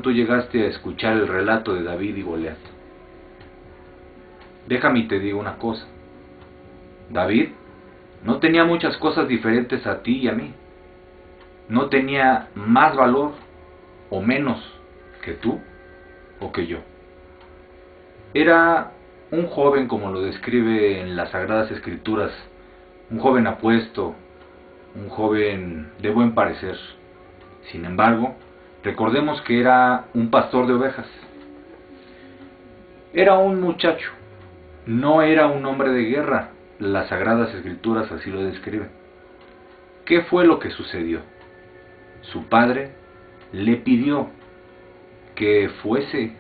Tú llegaste a escuchar el relato de David y Goliat. Déjame y te digo una cosa. David no tenía muchas cosas diferentes a ti y a mí. No tenía más valor o menos que tú o que yo. Era un joven, como lo describe en las Sagradas Escrituras, un joven apuesto, un joven de buen parecer. Sin embargo, recordemos que era un pastor de ovejas. Era un muchacho, no era un hombre de guerra. Las Sagradas Escrituras así lo describen. ¿Qué fue lo que sucedió? Su padre le pidió que fuese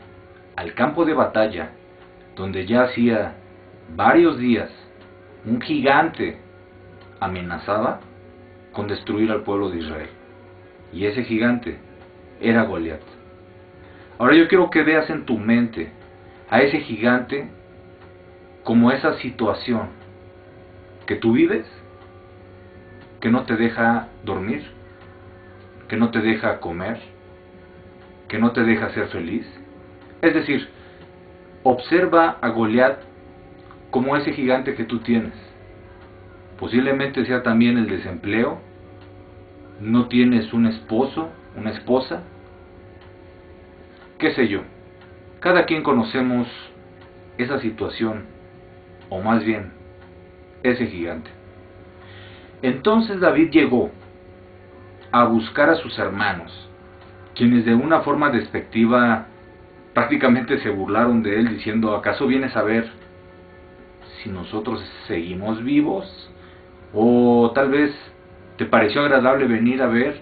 al campo de batalla, donde ya hacía varios días un gigante amenazaba con destruir al pueblo de Israel. Y ese gigante era Goliat. Ahora yo quiero que veas en tu mente a ese gigante como esa situación que tú vives, que no te deja dormir, que no te deja comer, que no te deja ser feliz. Es decir, observa a Goliat como ese gigante que tú tienes. Posiblemente sea también el desempleo, no tienes un esposo, una esposa, qué sé yo. Cada quien conocemos esa situación, o más bien, ese gigante. Entonces David llegó a buscar a sus hermanos, quienes de una forma despectiva prácticamente se burlaron de él, diciendo: ¿acaso vienes a ver si nosotros seguimos vivos? O tal vez te pareció agradable venir a ver,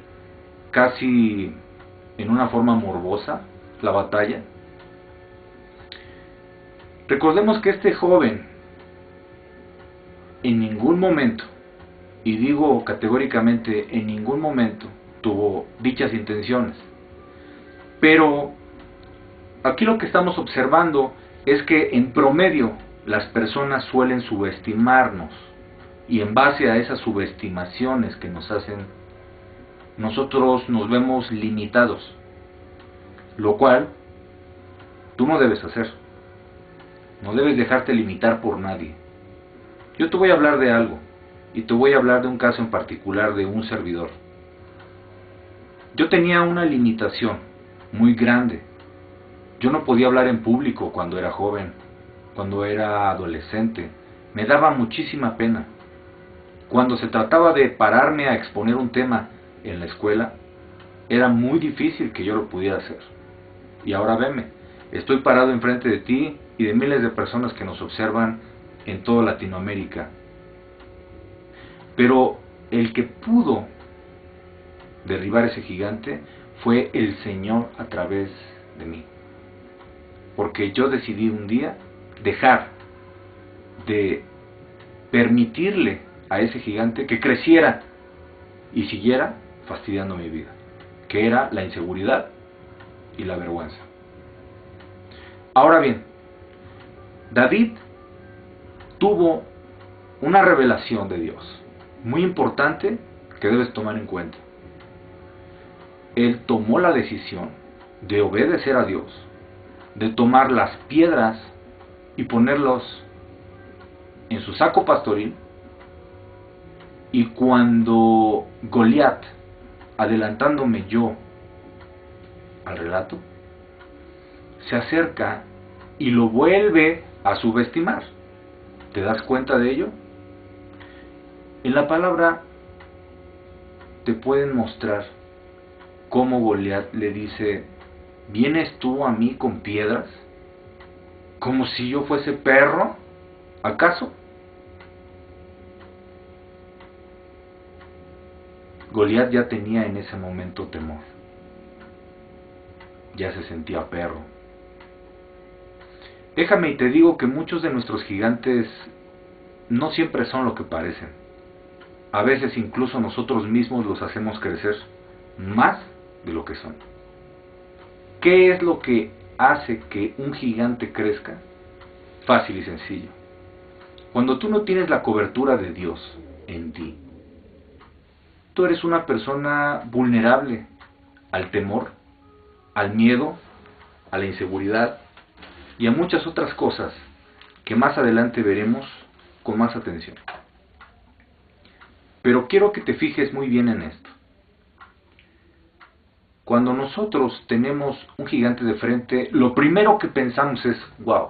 casi en una forma morbosa, la batalla. Recordemos que este joven en ningún momento, y digo categóricamente en ningún momento, tuvo dichas intenciones. Pero aquí lo que estamos observando es que en promedio las personas suelen subestimarnos, y en base a esas subestimaciones que nos hacen, nosotros nos vemos limitados, lo cual tú no debes hacer. No debes dejarte limitar por nadie. Yo te voy a hablar de algo, y te voy a hablar de un caso en particular de un servidor. Yo tenía una limitación muy grande. Yo no podía hablar en público cuando era joven, cuando era adolescente. Me daba muchísima pena. Cuando se trataba de pararme a exponer un tema en la escuela, era muy difícil que yo lo pudiera hacer. Y ahora veme, estoy parado enfrente de ti y de miles de personas que nos observan en toda Latinoamérica. Pero el que pudo derribar ese gigante fue el Señor a través de mí. Porque yo decidí un día dejar de permitirle a ese gigante que creciera y siguiera fastidiando mi vida, que era la inseguridad y la vergüenza. Ahora bien, David tuvo una revelación de Dios muy importante que debes tomar en cuenta. Él tomó la decisión de obedecer a Dios, de tomar las piedras y ponerlos en su saco pastoril. Y cuando Goliat, adelantándome yo al relato, se acerca y lo vuelve a subestimar, ¿te das cuenta de ello? En la palabra te pueden mostrar cómo Goliat le dice: ¿vienes tú a mí con piedras? ¿Como si yo fuese perro? ¿Acaso? Goliat ya tenía en ese momento temor. Ya se sentía perro. Déjame y te digo que muchos de nuestros gigantes no siempre son lo que parecen. A veces incluso nosotros mismos los hacemos crecer más de lo que son. ¿Qué es lo que hace que un gigante crezca? Fácil y sencillo. Cuando tú no tienes la cobertura de Dios en ti, tú eres una persona vulnerable al temor, al miedo, a la inseguridad y a muchas otras cosas que más adelante veremos con más atención. Pero quiero que te fijes muy bien en esto. Cuando nosotros tenemos un gigante de frente, lo primero que pensamos es, wow,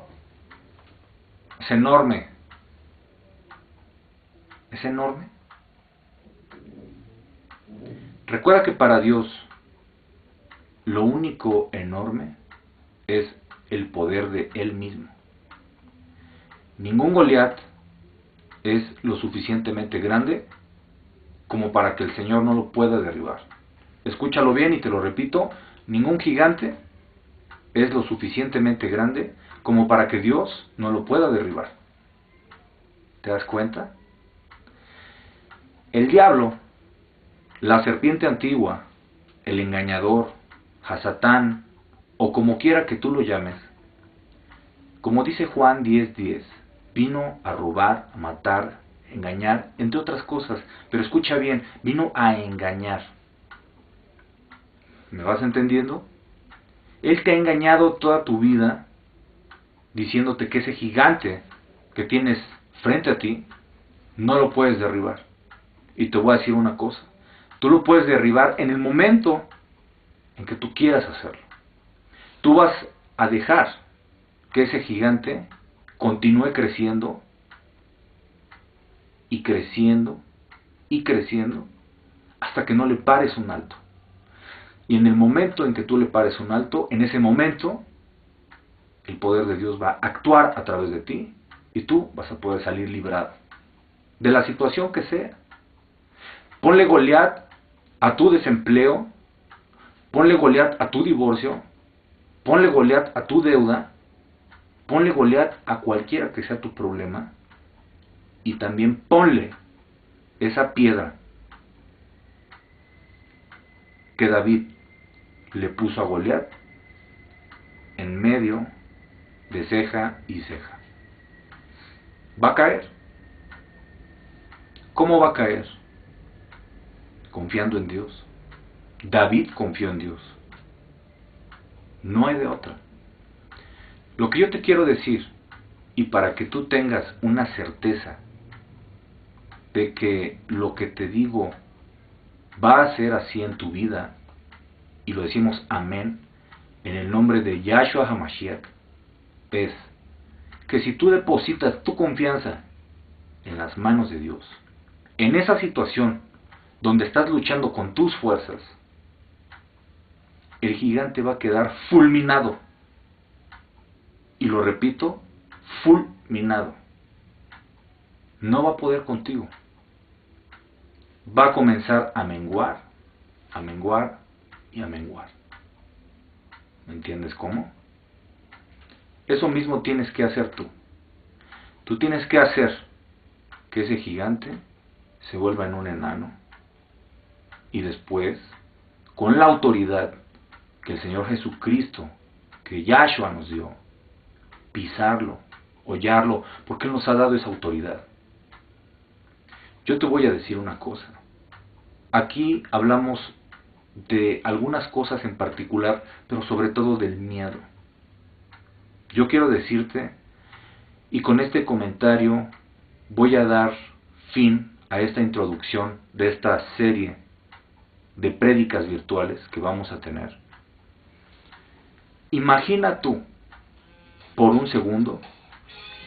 es enorme. ¿Es enorme? Recuerda que para Dios lo único enorme es el poder de Él mismo. Ningún Goliat es lo suficientemente grande como para que el Señor no lo pueda derribar. Escúchalo bien y te lo repito, ningún gigante es lo suficientemente grande como para que Dios no lo pueda derribar. ¿Te das cuenta? El diablo, la serpiente antigua, el engañador, Hasatán, o como quiera que tú lo llames, como dice Juan 10:10, vino a robar, a matar, a engañar, entre otras cosas, pero escucha bien, vino a engañar. ¿Me vas entendiendo? Él te ha engañado toda tu vida diciéndote que ese gigante que tienes frente a ti no lo puedes derribar. Y te voy a decir una cosa, tú lo puedes derribar en el momento en que tú quieras hacerlo. Tú vas a dejar que ese gigante continúe creciendo y creciendo y creciendo hasta que no le pares un alto. Y en el momento en que tú le pares un alto, en ese momento el poder de Dios va a actuar a través de ti y tú vas a poder salir librado de la situación que sea. Ponle Goliat a tu desempleo, ponle Goliat a tu divorcio, ponle Goliat a tu deuda, ponle Goliat a cualquiera que sea tu problema y también ponle esa piedra que David le puso a Goliat en medio de ceja y ceja. Va a caer. ¿Cómo va a caer? Confiando en Dios. David confió en Dios. No hay de otra. Lo que yo te quiero decir, y para que tú tengas una certeza de que lo que te digo va a ser así en tu vida, y lo decimos amén, en el nombre de Yahshua HaMashiach, es que si tú depositas tu confianza en las manos de Dios, en esa situación donde estás luchando con tus fuerzas, el gigante va a quedar fulminado. Y lo repito, fulminado. No va a poder contigo. Va a comenzar a menguar, a menguar y a menguar. ¿Me entiendes cómo? Eso mismo tienes que hacer tú. Tú tienes que hacer que ese gigante se vuelva en un enano. Y después, con la autoridad que el Señor Jesucristo, que Yahshua nos dio, pisarlo, hollarlo, porque Él nos ha dado esa autoridad. Yo te voy a decir una cosa. Aquí hablamos de algunas cosas en particular, pero sobre todo del miedo. Yo quiero decirte, y con este comentario voy a dar fin a esta introducción de esta serie de prédicas virtuales que vamos a tener. Imagina tú, por un segundo,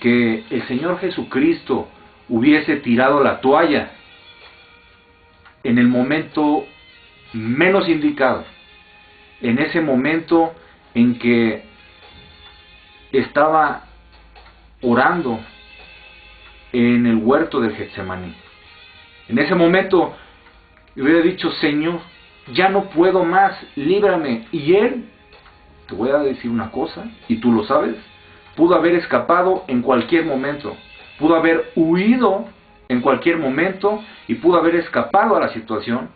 que el Señor Jesucristo hubiese tirado la toalla en el momento menos indicado, en ese momento en que estaba orando en el huerto del Getsemaní. En ese momento hubiera dicho, Señor, ya no puedo más, líbrame. Y Él, te voy a decir una cosa, y tú lo sabes, pudo haber escapado en cualquier momento, pudo haber huido en cualquier momento y pudo haber escapado a la situación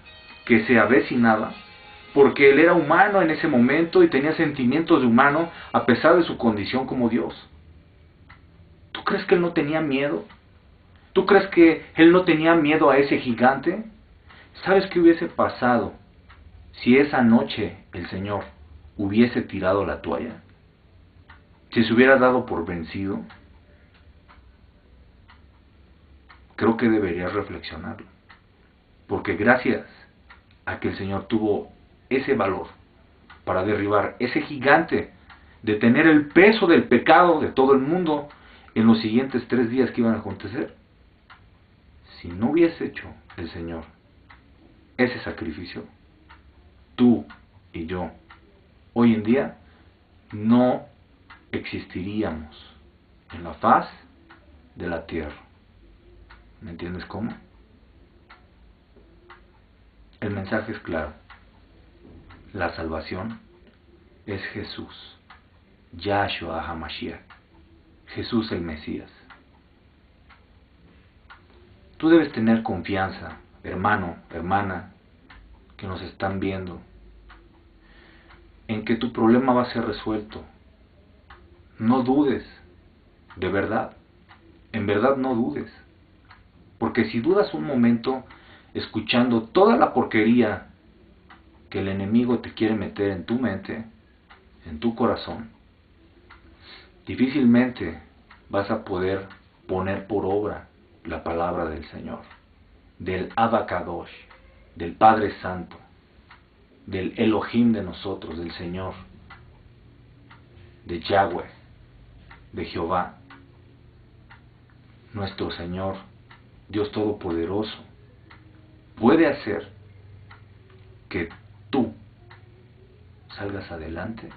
que se avecinaba, porque Él era humano en ese momento y tenía sentimientos de humano a pesar de su condición como Dios. ¿Tú crees que Él no tenía miedo? ¿Tú crees que Él no tenía miedo a ese gigante? ¿Sabes qué hubiese pasado si esa noche el Señor hubiese tirado la toalla, si se hubiera dado por vencido, creo que deberías reflexionarlo. Porque gracias a que el Señor tuvo ese valor para derribar ese gigante, de tener el peso del pecado de todo el mundo en los siguientes 3 días que iban a acontecer, si no hubiese hecho el Señor ese sacrificio, tú y yo hoy en día no existiríamos en la faz de la tierra. ¿Me entiendes cómo? El mensaje es claro. La salvación es Jesús, Yahshua HaMashiach, Jesús el Mesías. Tú debes tener confianza, hermano, hermana, que nos están viendo, en que tu problema va a ser resuelto. No dudes, de verdad, en verdad no dudes. Porque si dudas un momento, escuchando toda la porquería que el enemigo te quiere meter en tu mente, en tu corazón, difícilmente vas a poder poner por obra la palabra del Señor, del Abba Kadosh, del Padre Santo, del Elohim de nosotros, del Señor, de Yahweh, de Jehová, nuestro Señor, Dios Todopoderoso, puede hacer que tú salgas adelante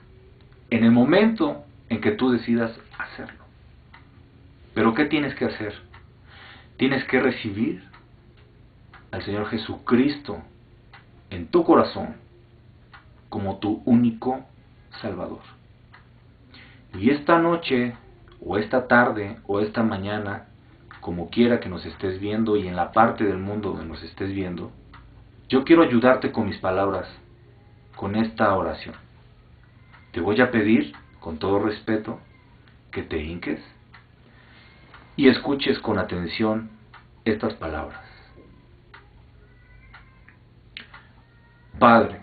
en el momento en que tú decidas hacerlo. Pero ¿qué tienes que hacer? Tienes que recibir al Señor Jesucristo en tu corazón como tu único Salvador. Y esta noche, o esta tarde, o esta mañana, como quiera que nos estés viendo y en la parte del mundo donde nos estés viendo, yo quiero ayudarte con mis palabras, con esta oración. Te voy a pedir, con todo respeto, que te hinques y escuches con atención estas palabras. Padre,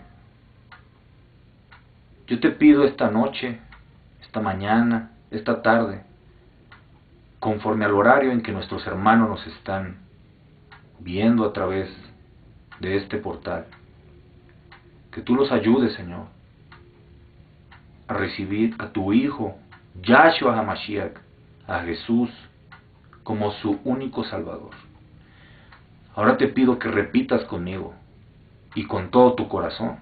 yo te pido esta noche, esta mañana, esta tarde, conforme al horario en que nuestros hermanos nos están viendo a través de este portal, que tú los ayudes, Señor, a recibir a tu Hijo, Yahshua HaMashiach, a Jesús, como su único Salvador. Ahora te pido que repitas conmigo y con todo tu corazón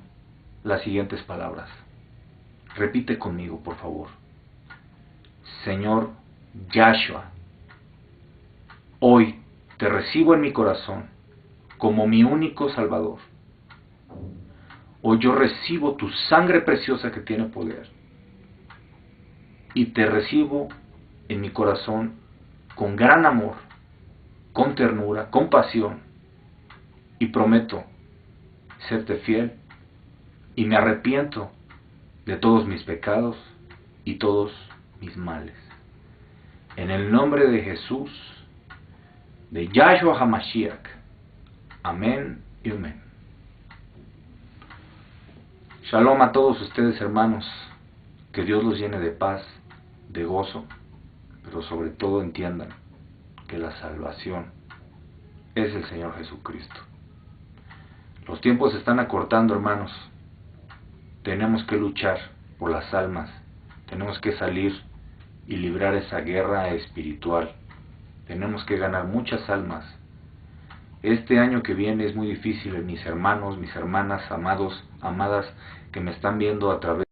las siguientes palabras. Repite conmigo, por favor. Señor Yahshua, hoy te recibo en mi corazón como mi único Salvador. Hoy yo recibo tu sangre preciosa que tiene poder y te recibo en mi corazón con gran amor, con ternura, con pasión, y prometo serte fiel y me arrepiento de todos mis pecados y todos mis males. En el nombre de Jesús, de Yahshua HaMashiach. Amén y amén. Shalom a todos ustedes, hermanos. Que Dios los llene de paz, de gozo, pero sobre todo entiendan que la salvación es el Señor Jesucristo. Los tiempos se están acortando, hermanos. Tenemos que luchar por las almas. Tenemos que salir y librar esa guerra espiritual. Tenemos que ganar muchas almas. Este año que viene es muy difícil, mis hermanos, mis hermanas, amados, amadas, que me están viendo a través